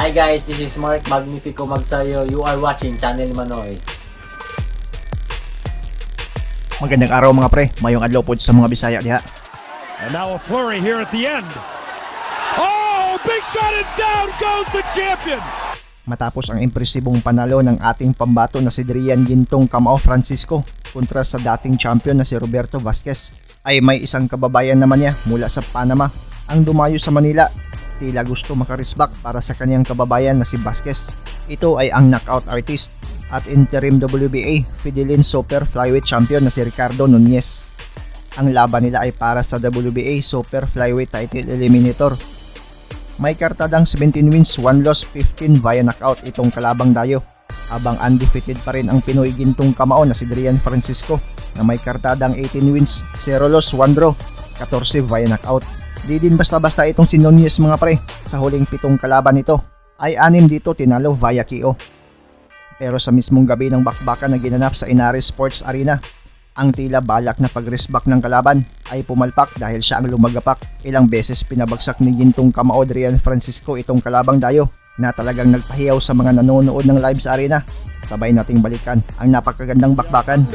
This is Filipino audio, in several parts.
Hi guys, this is Mark Magnifico Magsayo. You are watching Channel Manoy. Magandang araw mga pre, maayong adlaw po sa mga Bisaya diha. And now a flurry here at the end. Oh, big shot and down goes the champion. Matapos ang impresibong panalo ng ating pambato na si Gintong Kamao Francisco kontra sa dating champion na si Roberto Vasquez, ay may isang kababayan naman niya mula sa Panama ang dumayo sa Manila. Tila gusto makarisbak para sa kanyang kababayan na si Vasquez. Ito ay ang knockout artist at interim WBA Fidelin Super Flyweight Champion na si Ricardo Nunez. Ang laban nila ay para sa WBA Super Flyweight Title Eliminator. May kartadang 17 wins, 1 loss, 15 via knockout itong kalabang dayo. Habang undefeated pa rin ang Pinoy Gintong Kamao na si Drian Francisco na may kartadang 18 wins, 0 loss, 1 draw, 14 via knockout. Di din basta-basta itong si Nunez mga pre. Sa huling 7 kalaban nito ay 6 dito tinalo via KO. Pero sa mismong gabi ng bakbakan na ginanap sa Inaris Sports Arena, ang tila balak na pag-resback ng kalaban ay pumalpak dahil siya ang lumagapak. Ilang beses pinabagsak ni Gintong Kamao Drian Francisco itong kalabang dayo na talagang nagpahiyaw sa mga nanonood ng live sa arena. Sabay nating balikan ang napakagandang bakbakan.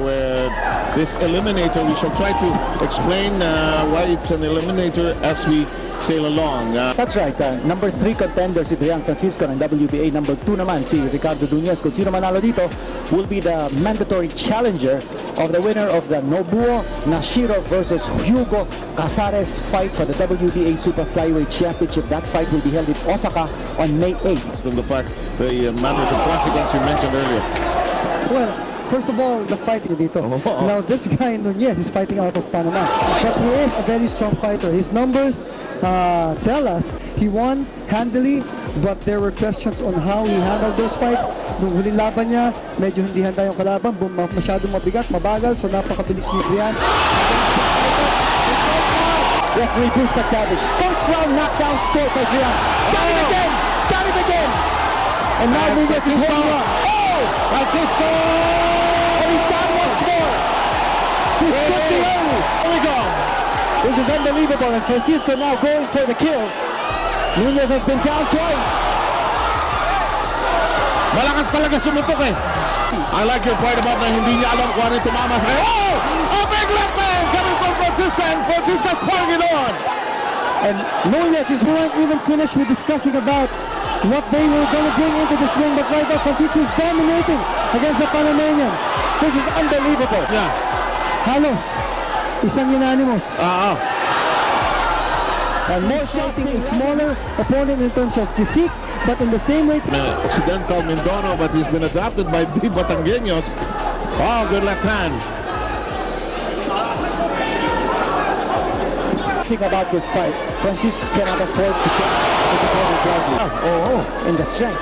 With this eliminator, we shall try to explain why it's an eliminator as we sail along. That's right. Number 3 contender si Drian Francisco ng WBA. Number 2 naman si Ricardo Nunez. Kung sino manalo dito will be the mandatory challenger of the winner of the Nobuo Nashiro versus Hugo Casares fight for the WBA Super Flyweight Championship. That fight will be held in Osaka on May 8th. From the fact, the matters of consequence you mentioned earlier. Well, first of all, the fight dito. Now, this guy Nunez is fighting out of Panama, but he is a very strong fighter. His numbers tell us he won handily, but there were questions on how he handled those fights. Nung huling laban niya, medyo hindi handa yung kalaban, masyadong mabigat, mabagal, so napakabilis ni Drian. Referee Bruce McTavish. First round knockdown score by Drian. Got him again! Got him again! And now Nunez is holding on. Oh! Francisco! And he's down once more! He's quickly early! Here we go! This is unbelievable, and Francisco now going for the kill. Nunez has been down twice. Malakas talaga sumutok eh. I like your point about na hindi niya alam kung ano yung tumama sa kanya. Oh! A big left hand coming from Francisco, and Francisco's pouring it on. And Nunez is weren't even finished with discussing about what they were going to bring into this ring, but right now Francisco is dominating against the Panamanian. This is unbelievable. Yeah. Halos, isang unanimous. And more fighting a smaller opponent in terms of physique, but in the same way. Occidental Mindono, but he's been adopted by the Batangueños. Oh, good left hand. Think about this fight. Francisco cannot afford to get his opponent badly. In the strength.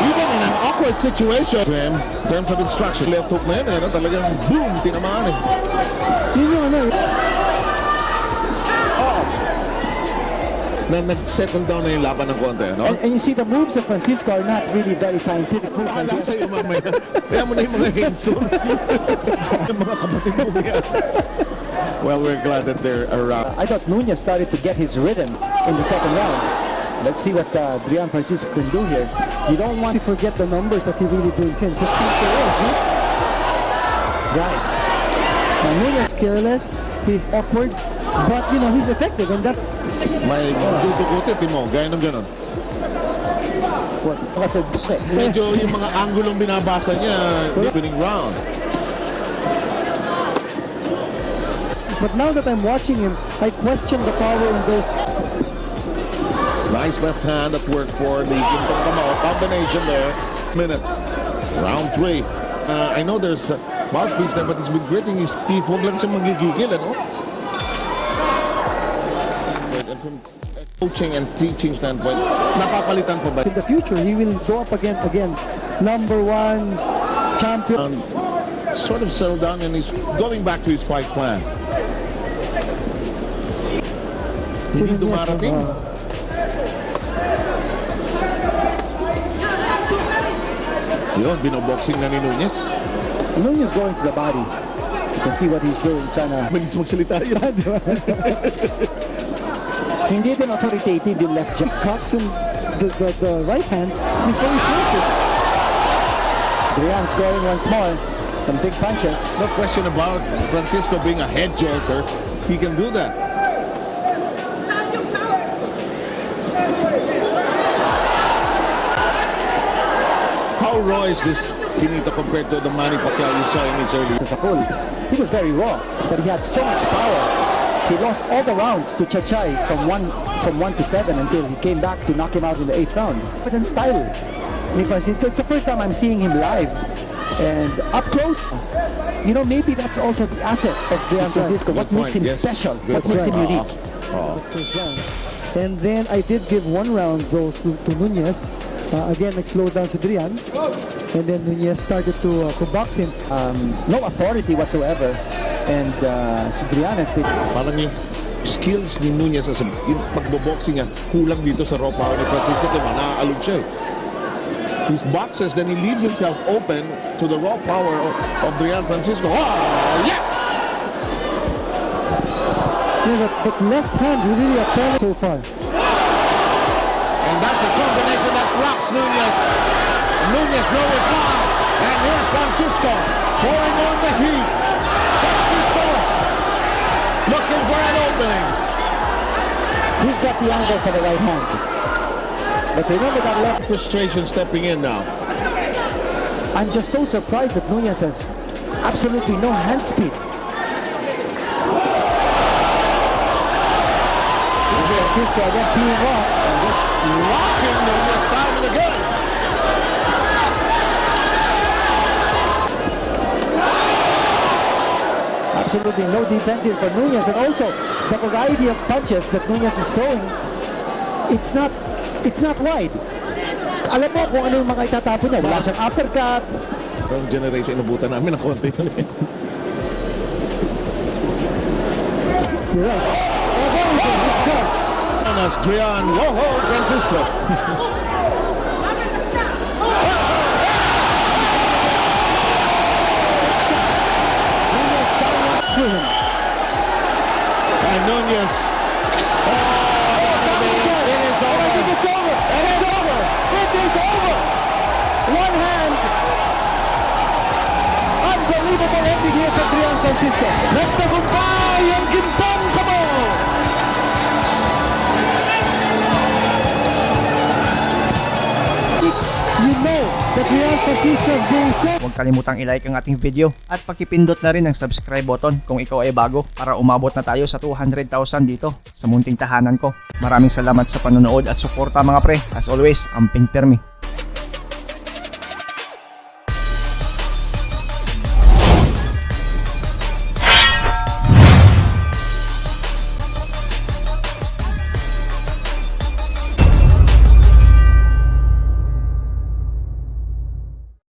Even in an awkward situation to him, in terms of instruction, left hook na yun, talagang boom, tinamaan eh. Yun yung ano, Na nag-settle down na yung laban ng konti, no? And you see the moves of Francisco are not really very scientific moves. Wala sa'yo mamaya. Kaya mo na yung mga henso. Yung mga kapatid mo yan. Well, we're glad that they're around. I thought Nunez started to get his rhythm in the second round. Let's see what Drian Francisco can do here. you don't want to forget the numbers that he really brings in. 15 KOs, Right. Now Nunez is careless, he's awkward, but you know, he's effective, and that. May dudugutin mo, gaya ng ganon. Kasi Medyo yung mga angulong binabasa niya, opening round. But now that I'm watching him, I question the power in those. Nice left hand at work for the Gintong Kamao. Combination there. Minute. Round 3. I know there's mouthpiece there, but he's been gritting his teeth. Huwag lang siya magigigil, ano? And from coaching and teaching standpoint, napapalitan pa ba? In the future, he will go up again, number 1 champion. Sort of settled down and he's going back to his fight plan. Hindi dumarating. Yun, binoboxing na ni Nunez. Nunez going to the body. You can see what he's doing. Sana Magsalita yan. hindi din authoritative yung left jab. Coxon the right hand before he throws it. Adrian scoring once more. Some big punches. No question about Francisco being a head jolter. He can do that. How raw is this Pinito compared to the Manny Pacquiao you saw in his early? As a whole, he was very raw, but he had so much power. He lost all the rounds to Chachay from 1 to 7 until he came back to knock him out in the 8th round. But in style, ni Francisco, it's the first time I'm seeing him live. And up close, you know, maybe that's also the asset of Gian Francisco. What makes him special? What makes him unique? First round. And then I did give one round though to Nunez. Again, nag-slow down si Drian. And then Nunez started to box him. No authority whatsoever. And si Drian has been... Parang yung skills ni Nunez as yung pagboboxing niya kulang dito sa raw power ni Francisco. Diba? Naaalog siya eh. He boxes, then he leaves himself open to the raw power of Drian Francisco. Oh, yes! Yeah, but left hand really apparent so far. And that's a combination that rocks Nunez. Nunez no reply. And here's Francisco pouring on the heat. Francisco looking for an opening. He's got the angle for the right hand. But remember that left... Frustration stepping in now. I'm just so surprised that Nunez has absolutely no hand speed. Francisco again peeling off. And just locking Nunez time and again. Absolutely no defense here for Nunez. And also, the variety of punches that Nunez is throwing, it's not wide. Alam mo kung ano yung mga itatapon niya. Wala siyang uppercut. Yung generation, inabutan namin ng konti. You're right. And that's Drian Woho Francisco. And Nunez. It's over. It's over. It is over. One hand. Unbelievable ending here for Gian Francisco. Nagtagumpay ang Gintong Kamao. You know that Gian Francisco is doing so. Huwag kalimutang i-like ang ating video at pakipindot na rin ang subscribe button kung ikaw ay bago para umabot na tayo sa 200,000 dito sa munting tahanan ko. Maraming salamat sa panonood at suporta mga pre. As always, amping permi.